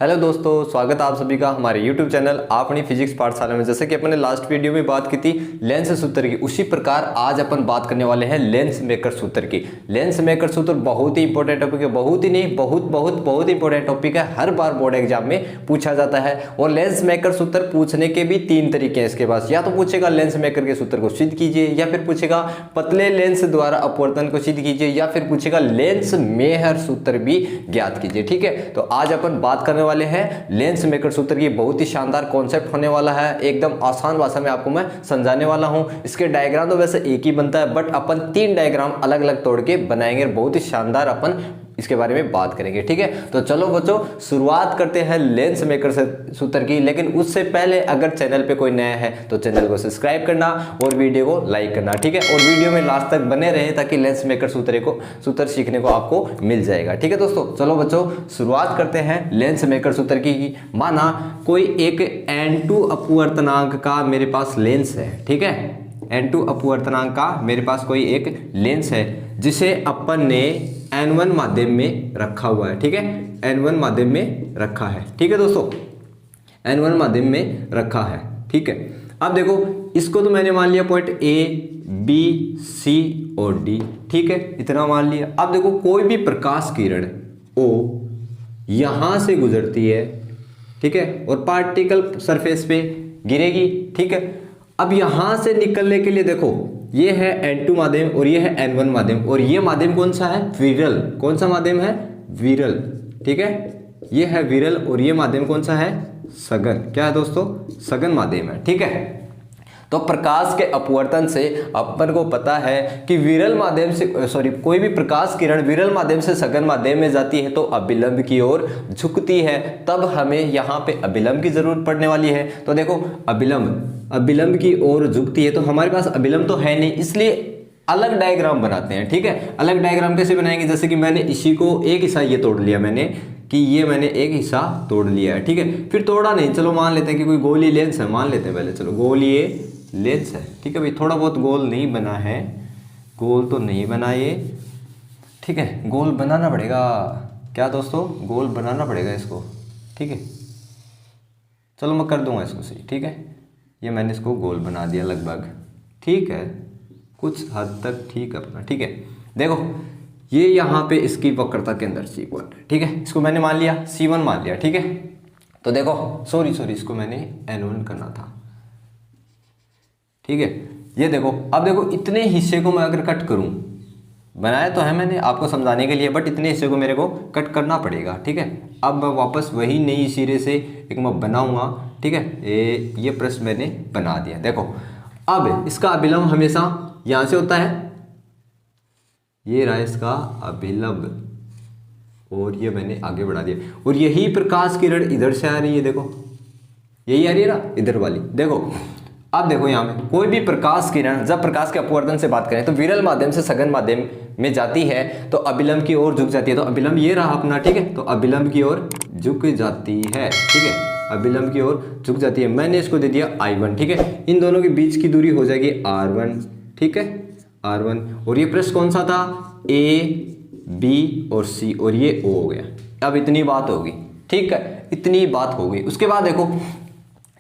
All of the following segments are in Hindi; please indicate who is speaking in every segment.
Speaker 1: हेलो दोस्तों, स्वागत है आप सभी का हमारे YouTube चैनल अपनी फिजिक्स पाठशाला में। जैसे कि अपन ने लास्ट वीडियो में बात की थी लेंस सूत्र की, उसी प्रकार आज अपन बात करने वाले हैं लेंस मेकर सूत्र की। लेंस मेकर सूत्र बहुत ही इंपॉर्टेंट टॉपिक है, बहुत ही नहीं बहुत इंपॉर्टेंट टॉपिक है। हर बार बोर्ड एग्जाम में पूछा जाता है। और लेंस मेकर सूत्र पूछने के भी तीन तरीके हैं इसके पास। या तो पूछेगा लेंस मेकर के सूत्र को सिद्ध कीजिए, या फिर पूछेगा पतले लेंस द्वारा अपवर्तन को सिद्ध कीजिए, या फिर पूछेगा लेंस मेहर सूत्र भी ज्ञात कीजिए। ठीक है, तो आज अपन बात करने वाले हैं लेंस मेकर सूत्र की। बहुत ही शानदार कॉन्सेप्ट होने वाला है, एकदम आसान भाषा में आपको मैं समझाने वाला हूं। इसके डायग्राम तो वैसे एक ही बनता है, बट अपन तीन डायग्राम अलग अलग तोड़ के बनाएंगे। बहुत ही शानदार अपन इसके बारे में बात करेंगे। ठीक है, तो चलो बच्चों शुरुआत करते हैं लेंस मेकर सूत्र की। लेकिन उससे पहले अगर चैनल पे कोई नया है तो चैनल को सब्सक्राइब करना और वीडियो को लाइक करना। ठीक है, और वीडियो में लास्ट तक बने रहे ताकि लेंस मेकर सूत्र सीखने को आपको मिल जाएगा। ठीक है दोस्तों, चलो बच्चों शुरुआत करते हैं लेंस मेकर सूत्र की। माना कोई एक N2 अपवर्तनांक का मेरे पास लेंस है। ठीक है, N2 अपवर्तनांक का मेरे पास कोई एक लेंस है जिसे अपन ने N1 माध्यम में रखा हुआ है। ठीक है, N1 माध्यम में रखा है। ठीक है दोस्तों, N1 माध्यम में रखा है। ठीक है, अब देखो इसको तो मैंने मान लिया पॉइंट A, B, C और D। ठीक है, इतना मान लिया। अब देखो कोई भी प्रकाश किरण O यहां से गुजरती है। ठीक है, और पार्टिकल सरफेस पे गिरेगी। ठीक है, अब यहां से निकलने के लिए देखो ये है N2 माध्यम और ये है N1 माध्यम, और ये माध्यम कौन सा है? विरल। कौन सा माध्यम है? विरल। ठीक है, ये है विरल और ये माध्यम कौन सा है? सघन। क्या है दोस्तों? सघन माध्यम है। ठीक है, तो प्रकाश के अपवर्तन से अपन को पता है कि विरल माध्यम से कोई भी प्रकाश किरण विरल माध्यम से सघन माध्यम में जाती है तो अभिलंब की ओर झुकती है। तब हमें यहाँ पे अभिलंब की जरूरत पड़ने वाली है। तो देखो अभिलंब की ओर झुकती है, तो हमारे पास अभिलंब तो है नहीं, इसलिए अलग डायग्राम बनाते हैं। ठीक है, अलग डायग्राम कैसे बनाएंगे? जैसे कि मैंने इसी को एक हिस्सा ये तोड़ लिया, मैंने एक हिस्सा तोड़ लिया है। ठीक है, फिर तोड़ा नहीं, चलो मान लेते हैं कि कोई गोली लेंस है, मान लेते हैं पहले। चलो गोली लेंस है। ठीक है भाई, थोड़ा बहुत गोल नहीं बना है, गोल तो नहीं बना ये। ठीक है, गोल बनाना पड़ेगा। क्या दोस्तों? गोल बनाना पड़ेगा इसको। ठीक है, चलो मैं कर दूंगा इसको सही। ठीक है, ये मैंने इसको गोल बना दिया लगभग। ठीक है, कुछ हद तक ठीक है अपना। ठीक है, देखो ये यहाँ पे इसकी वक्रता के अंदर C1 है। ठीक है, इसको मैंने मान लिया C1 मान लिया। ठीक है, तो देखो सॉरी इसको मैंने N1 करना था। ठीक है, ये देखो, अब देखो इतने हिस्से को मैं अगर कट करूं, बनाया तो है मैंने आपको समझाने के लिए, बट इतने हिस्से को मेरे को कट करना पड़ेगा। ठीक है, अब मैं वापस वही नई सिरे से एक मैं बनाऊंगा। ठीक है, ये प्रश्न मैंने बना दिया। देखो अब इसका अभिलंब हमेशा यहां से होता है, ये रहा इसका अभिलंब, और ये मैंने आगे बढ़ा दिया। और यही प्रकाश किरण इधर से आ रही है, देखो यही आ रही है ना, इधर वाली। देखो अब देखो यहाँ में कोई भी प्रकाश किरण जब प्रकाश के अपवर्तन से बात करें तो विरल माध्यम से सघन माध्यम में जाती है तो अभिलंब की ओर झुक जाती है। तो अभिलंब ये रहा अपना। ठीक है, तो अभिलंब की ओर झुक जाती है। ठीक है, अभिलंब की ओर झुक जाती है। मैंने इसको दे दिया I1। ठीक है, इन दोनों के बीच की दूरी हो जाएगी R1। ठीक है, R1, और ये प्रश्न कौन सा था? A, B और C, और ये O हो गया। अब इतनी बात होगी। ठीक है, इतनी बात हो गई। उसके बाद देखो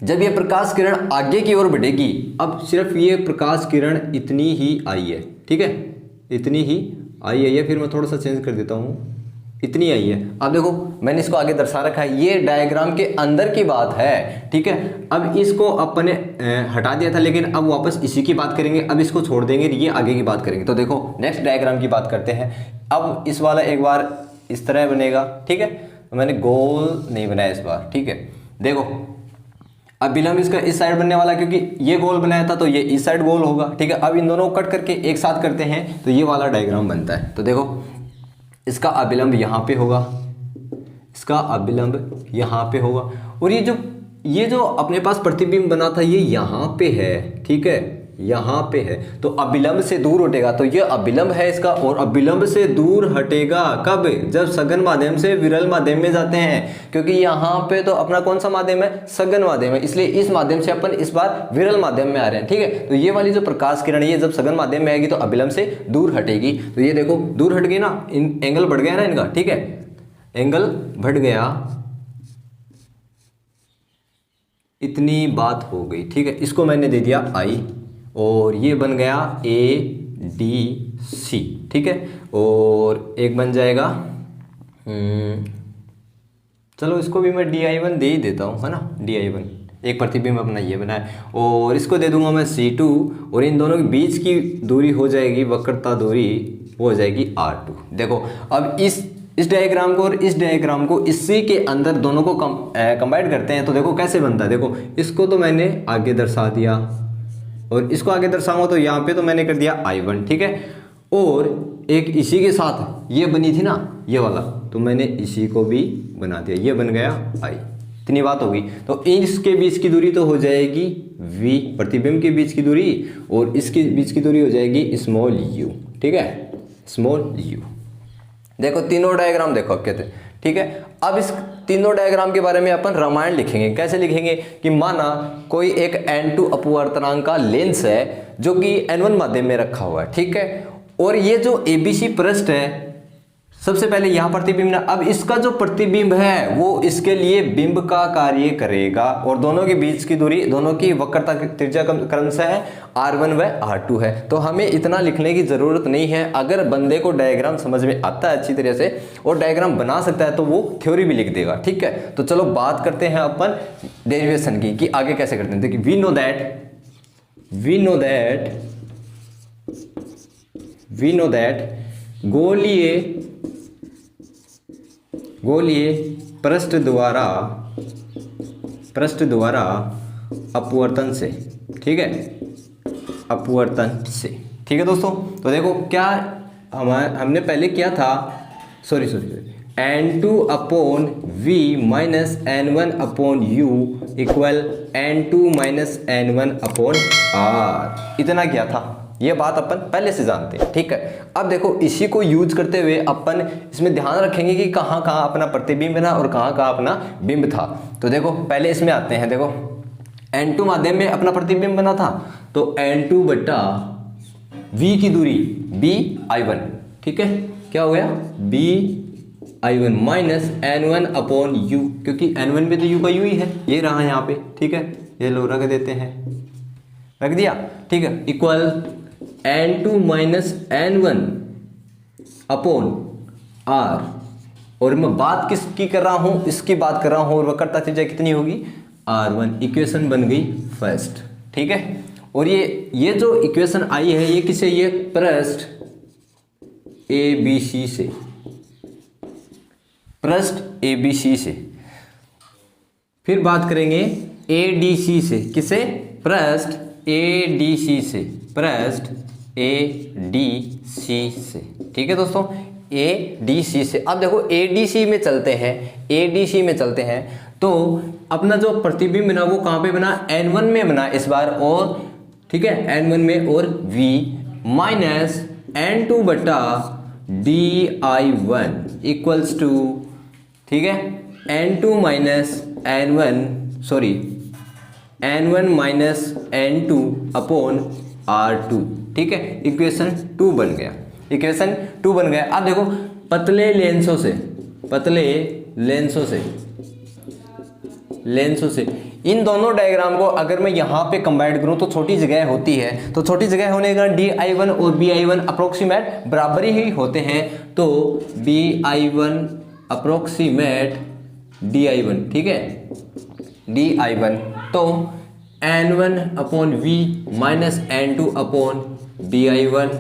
Speaker 1: जब ये प्रकाश किरण आगे की ओर बढ़ेगी, अब सिर्फ ये प्रकाश किरण इतनी ही आई है। ठीक है, इतनी ही आई है। फिर मैं थोड़ा सा चेंज कर देता हूँ, इतनी आई है। अब देखो मैंने इसको आगे दर्शा रखा है, ये डायग्राम के अंदर की बात है। ठीक है, अब इसको अपने हटा दिया था, लेकिन अब वापस इसी की बात करेंगे। अब इसको छोड़ देंगे, ये आगे की बात करेंगे। तो देखो नेक्स्ट डायग्राम की बात करते हैं। अब इस वाला एक बार इस तरह बनेगा। ठीक है, तो मैंने गोल नहीं बनाया इस बार। ठीक है, देखो अभिलंब इसका इस साइड बनने वाला, क्योंकि ये गोल बनाया था तो ये इस साइड गोल होगा। ठीक है, अब इन दोनों को कट करके एक साथ करते हैं तो ये वाला डायग्राम बनता है। तो देखो इसका अभिलंब यहाँ पे होगा, इसका अभिलंब यहाँ पे होगा, और ये जो अपने पास प्रतिबिंब बना था ये यहाँ पे है। ठीक है, यहाँ पे है, तो अभिलंब से दूर हटेगा। तो ये अभिलंब है इसका, और अभिलंब से दूर हटेगा कब? जब सघन माध्यम से विरल माध्यम में जाते हैं, क्योंकि यहाँ पे तो अपना कौन सा माध्यम है? सघन माध्यम है, इसलिए इस माध्यम से अपन इस बार विरल माध्यम में आ रहे हैं। ठीक है, तो ये वाली जो प्रकाश किरण है जब सघन माध्यम में आएगी तो अभिलंब से दूर हटेगी। तो ये देखो दूर हट गई ना, एंगल बढ़ गया ना इनका। ठीक है, एंगल बढ़ गया, इतनी बात हो गई, ठीक है। इसको मैंने दे दिया I और ये बन गया ADC, ठीक है। और एक बन जाएगा चलो इसको भी मैं DI1 दे ही देता हूँ, है ना, DI1 एक प्रतिबिंब अपना ये बना है। और इसको दे दूंगा मैं C2 और इन दोनों के बीच की दूरी हो जाएगी, वक्रता दूरी वो हो जाएगी R2। देखो अब इस डायग्राम को और इस डायग्राम को इसी के अंदर दोनों को कंबाइन करते हैं तो देखो कैसे बनता है। देखो इसको तो मैंने आगे दर्शा दिया और इसको आगे दर्शाऊंगा तो यहाँ पे तो मैंने कर दिया I1, ठीक है। और एक इसी के साथ ये बनी थी ना ये वाला, तो मैंने इसी को भी बना दिया, ये बन गया I। इतनी बात होगी। तो इसके बीच की दूरी तो हो जाएगी V, प्रतिबिंब के बीच की दूरी, और इसके बीच की दूरी हो जाएगी स्मॉल u, ठीक है, स्मॉल u। देखो तीनों डायग्राम देखो अब कहते हैं, ठीक है। अब इस तीनों डायग्राम के बारे में अपन रामायण लिखेंगे। कैसे लिखेंगे कि माना कोई एक N2 अपवर्तनांक का लेंस है जो कि N1 माध्यम में रखा हुआ है, ठीक है। और ये जो ABC पृष्ठ है, सबसे पहले यहाँ प्रतिबिंब ना, अब इसका जो प्रतिबिंब है वो इसके लिए बिंब का कार्य करेगा और दोनों के बीच की दूरी, दोनों की वक्रता त्रिज्या क्रमशः है R1 व R2 है। तो हमें इतना लिखने की जरूरत नहीं है। अगर बंदे को डायग्राम समझ में आता है अच्छी तरह से और डायग्राम बना सकता है तो वो थ्योरी भी लिख देगा, ठीक है। तो चलो बात करते हैं अपन डेरिवेशन की कि आगे कैसे करते हैं। देखिए वी नो दैट गोलीय पृष्ठ द्वारा अपवर्तन से, ठीक है, अपवर्तन से, ठीक है दोस्तों। तो देखो क्या हमने पहले किया था, sorry N2 upon V minus N1 upon U equal N2 minus N1 upon R, इतना किया था। ये बात अपन पहले से जानते हैं, ठीक है। अब देखो इसी को यूज करते हुए अपन इसमें ध्यान रखेंगे कि कहाँ कहाँ अपना प्रतिबिंब था और कहाँ कहाँ अपना बिंब था। तो देखो पहले इसमें आते हैं। देखो N2 माध्यम में अपना प्रतिबिंब बना था तो N2 बटा V की दूरी BI1, ठीक है, क्या हो गया BI1 minus N1 upon U, क्योंकि N1 में तो U का U ही है, ये रहा यहाँ पे, ठीक है। ये लो रख देते हैं, रख दिया, ठीक है, equal N2 minus N1 upon R। और मैं बात किसकी कर रहा हूं, इसकी बात कर रहा हूं, और वक्रता त्रिज्या कितनी होगी R1। इक्वेशन बन गई फर्स्ट, ठीक है। और ये जो इक्वेशन आई है ये किसे, ये पृष्ठ ABC से, पृष्ठ ABC से। फिर बात करेंगे ADC से, किसे, पृष्ठ ADC से, पृष्ठ ADC से, ठीक है दोस्तों, ADC से। अब देखो ADC में चलते हैं, ADC में चलते हैं तो अपना जो प्रतिबिंब बना वो कहाँ पे बना, N1 में बना इस बार, और ठीक है N1 में, और V माइनस N2 बटा DI1 इक्वल्स टू, ठीक है, N2 minus N1 sorry N1 minus N2 upon R2, ठीक है। इक्वेशन 2 बन गया, इक्वेशन 2 बन गया। अब देखो पतले लेंसों से इन दोनों डायग्राम को अगर मैं यहाँ पे कंबाइन करूँ तो छोटी जगह होती है, तो छोटी जगह होने का DI1 और BI1 अप्रोक्सीमेट बराबर ही होते हैं, तो BI1 अप्रोक्सीमेट DI1, ठीक है, DI1, तो N1 upon V minus N2 upon BI1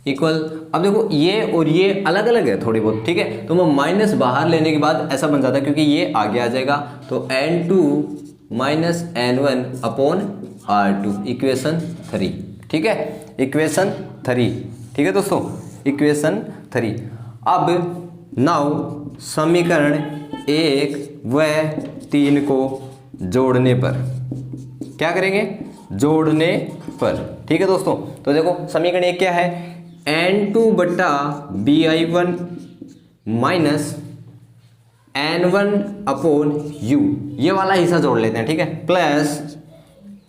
Speaker 1: equal, अब देखो ये और ये अलग अलग है थोड़ी बहुत, ठीक है। तो मैं माइनस बाहर लेने के बाद ऐसा बन जाता है क्योंकि ये आगे आ जाएगा, तो N2 minus N1 upon R2 equation 3, ठीक है, इक्वेशन 3, ठीक है दोस्तों, इक्वेशन 3। अब नाउ समीकरण 1 व 3 को जोड़ने पर क्या करेंगे, जोड़ने पर, ठीक है दोस्तों। तो देखो समीकरण 1 क्या है, N2 बटा BI1 minus N1 upon U, ये वाला हिस्सा जोड़ लेते हैं, ठीक है, plus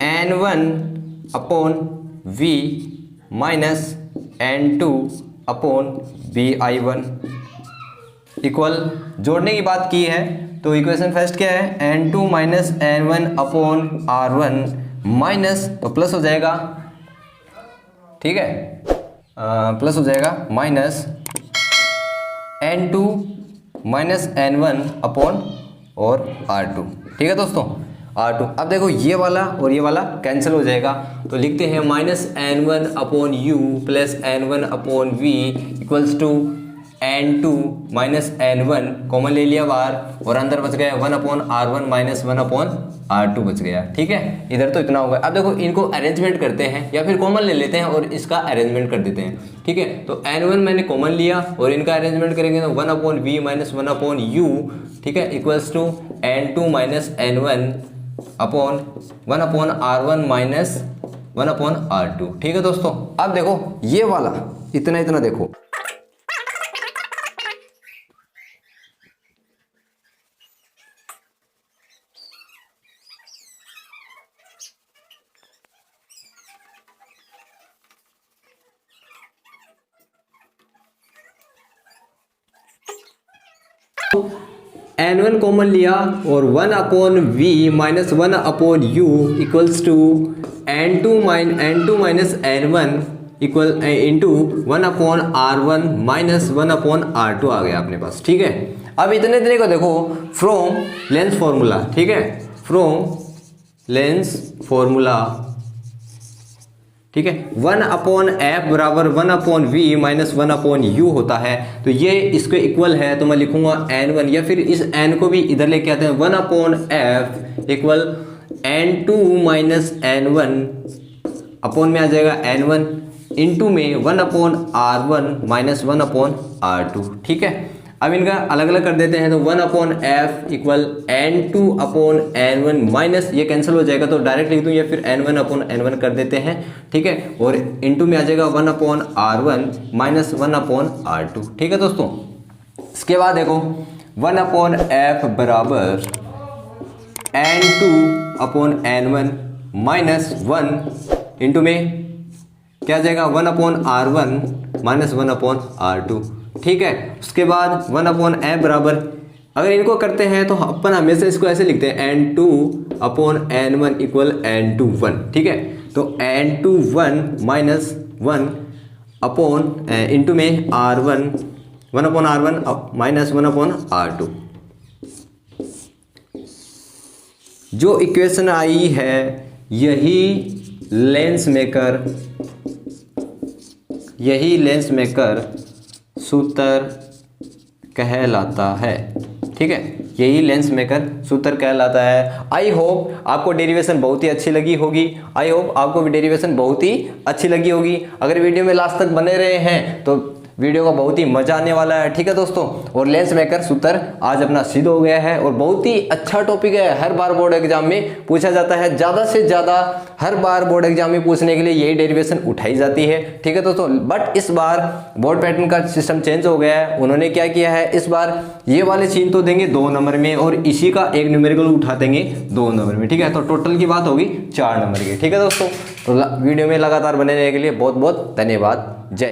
Speaker 1: N1 upon V minus N2 upon BI1 equal, जोड़ने की बात की है तो इक्वेशन फर्स्ट क्या है, n2 minus n1 upon r1 minus, तो प्लस हो जाएगा, ठीक है, प्लस हो जाएगा minus n2 minus n1 upon और r2, ठीक है दोस्तों, r2। अब देखो ये वाला और ये वाला कैंसिल हो जाएगा, तो लिखते हैं minus n1 upon U plus n1 upon V equals to n2 minus n1 common ले लिया बाहर, और अंदर बच गया 1 upon r1 minus 1 upon r2 बच गया, ठीक है। इधर तो इतना होगा। अब देखो इनको अरेंजमेंट करते हैं या फिर कॉमन ले लेते हैं और इसका अरेंजमेंट कर देते हैं, ठीक है। तो n1 मैंने कॉमन लिया और इनका अरेंजमेंट करेंगे तो 1 upon V minus 1 upon U, ठीक है, equals to n2 minus n1 upon 1 upon r1 minus 1 upon r2, ठीक है दोस्तों। अब देखो ये वाला इतना इतना देखो, n1 कॉमन लिया और 1 upon v minus 1 upon u equals to n2 minus n1 equal into 1 upon r1 minus 1 upon r2 आ गया अपने पास, ठीक है। अब इतने इतने को देखो फ्रॉम लेंस फॉर्मूला, ठीक है, फ्रॉम लेंस फॉर्मूला, ठीक है, 1 अपॉन एफ बराबर 1 upon V minus 1 upon U होता है, तो ये इसके इक्वल है, तो मैं लिखूंगा n1 या फिर इस n को भी इधर लेके आते हैं, 1 upon F equal n2 minus n1 upon में आ जाएगा n1 इंटू में 1 upon r1 minus 1 upon r2, ठीक है। अब इनका अलग अलग कर देते हैं, तो 1 upon F equal n2 upon n1 minus, ये कैंसिल हो जाएगा तो डायरेक्ट लिख दूं या फिर n1 अपॉन n1 कर देते हैं, ठीक है, और इंटू में आ जाएगा 1 upon r1 minus 1 upon r2, ठीक है दोस्तों। इसके बाद देखो 1 अपॉन एफ बराबर n2 upon n1 minus 1 into में क्या आ जाएगा 1 upon r1 minus 1 upon r2, ठीक है। उसके बाद 1 अपॉन एफ बराबर, अगर इनको करते हैं तो अपन हमेशा इसको ऐसे लिखते हैं n2 upon n1 equal n2 1, ठीक है। तो n2 1 माइनस 1 अपॉन इंटू में r1 1 upon r1 minus 1 upon r2। जो इक्वेशन आई है यही लेंस मेकर सूत्र कहलाता है, ठीक है, यही लेंस मेकर सूत्र कहलाता है। आई होप आपको डेरिवेशन बहुत ही अच्छी लगी होगी, आई होप आपको डेरिवेशन बहुत ही अच्छी लगी होगी। अगर वीडियो में लास्ट तक बने रहे हैं तो वीडियो का बहुत ही मजा आने वाला है, ठीक है दोस्तों। और लेंस मेकर सूत्र आज अपना सिद्ध हो गया है और बहुत ही अच्छा टॉपिक है, हर बार बोर्ड एग्जाम में पूछा जाता है, ज़्यादा से ज़्यादा हर बार बोर्ड एग्जाम में पूछने के लिए यही डेरिवेशन उठाई जाती है, ठीक है दोस्तों। बट इस बार बोर्ड पैटर्न का सिस्टम चेंज हो गया है, उन्होंने क्या किया है, इस बार ये वाले चीन तो देंगे 2 नंबर में और इसी का एक न्यूमेरिकल उठा देंगे 2 नंबर में, ठीक है। तो टोटल की बात होगी 4 नंबर की, ठीक है दोस्तों। तो वीडियो में लगातार बने रहने के लिए बहुत बहुत धन्यवाद। जय